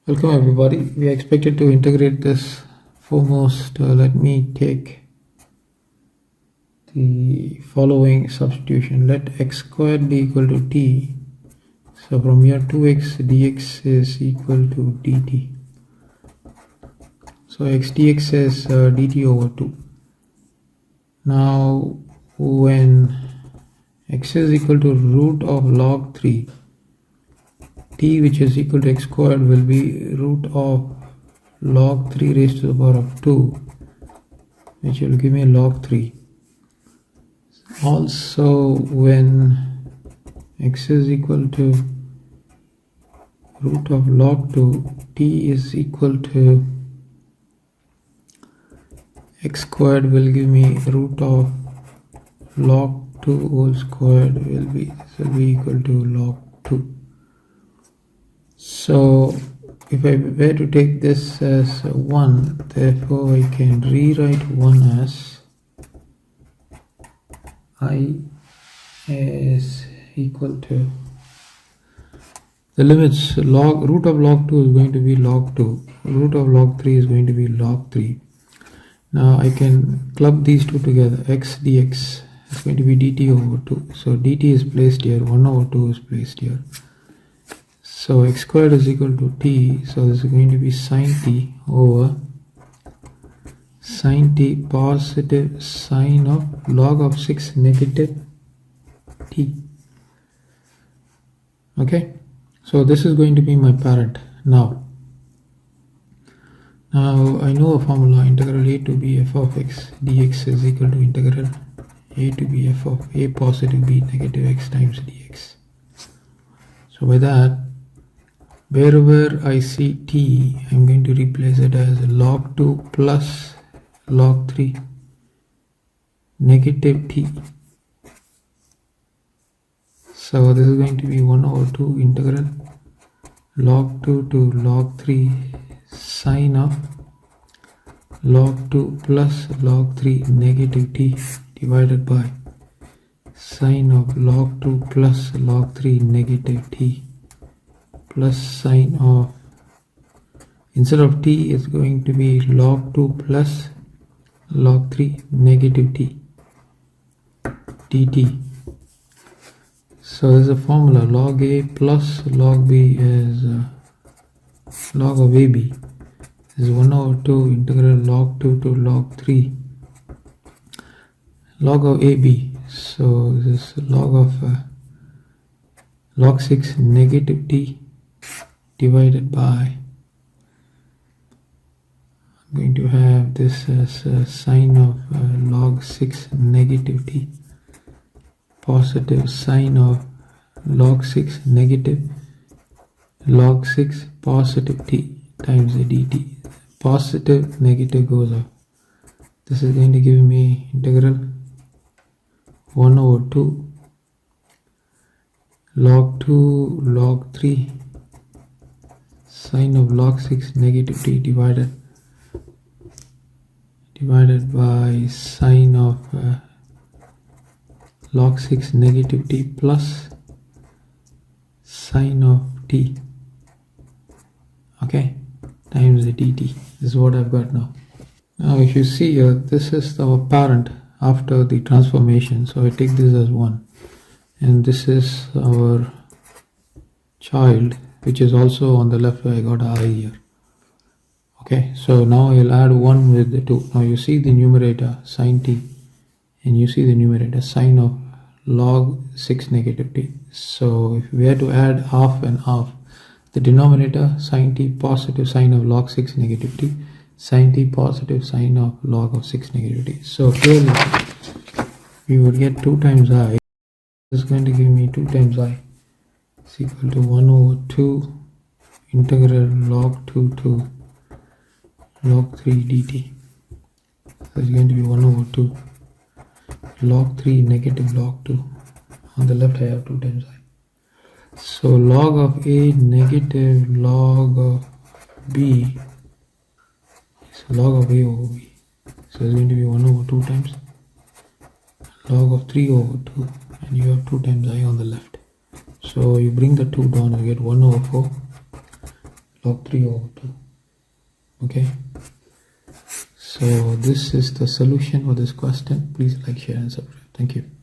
Welcome everybody. We are expected to integrate this. Foremost, let me take the following substitution. Let x squared be equal to t. So from here 2x dx is equal to dt. So x dx is dt over 2. Now when x is equal to root of log 3, t which is equal to x squared will be root of log 3 raised to the power of 2, which will give me log 3. Also, when x is equal to root of log 2, t is equal to x squared will give me root of log 2 whole squared will be equal to log 2. So if I were to take this as 1, therefore I can rewrite 1 as I is equal to the limits. Root of log 2 is going to be log 2, root of log 3 is going to be log 3. Now I can club these two together. X dx is going to be dt over 2. So dt is placed here, 1 over 2 is placed here. So x squared is equal to t, so this is going to be sine t over sine t positive sine of log of 6 negative t. Okay, so this is going to be my parent. Now I know a formula, integral a to b f of x dx is equal to integral a to b f of a positive b negative x times dx. So by that, wherever I see t, I'm going to replace it as log 2 plus log 3 negative t. So this is going to be 1 over 2 integral log 2 to log 3 sine of log 2 plus log 3 negative t divided by sine of log 2 plus log 3 negative t plus sine of, instead of t it's going to be log 2 plus log 3 negative t dt. So there's a formula, log a plus log b is log of ab is 1 over 2 integral log 2 to log 3 log of ab. So this is log of log 6 negative t divided by, I'm going to have this as sine of log 6 negative t positive sine of log 6 negative log 6 positive t times the dt. Positive negative goes off. This is going to give me integral 1 over 2 log 2 log 3 sine of log 6 negative t divided by sine of log 6 negative t plus sine of t, okay, times the dt. This is what I've got now. Now if you see here, this is our parent after the transformation, so I take this as 1, and this is our child, which is also on the left. I got I here. Okay, so now I'll add 1 with the 2. Now you see the numerator sine t, and you see the numerator sine of log 6 negative t. So if we had to add half and half, the denominator sine t positive sine of log 6 negative t, sine t positive sine of log of 6 negative t. So clearly we would get 2 times I. This is going to give me 2 times I is equal to 1 over 2 integral log 2 to log 3 dt. So it's going to be 1 over 2 log 3 negative log 2. On the left I have 2 times I. So log of a negative log of b is log of a over b. So it's going to be 1 over 2 times log of 3 over 2, and you have 2 times I on the left. So you bring the 2 down, you get 1 over 4 log 3 over 2. Okay, so this is the solution for this question. Please like, share and subscribe. Thank you.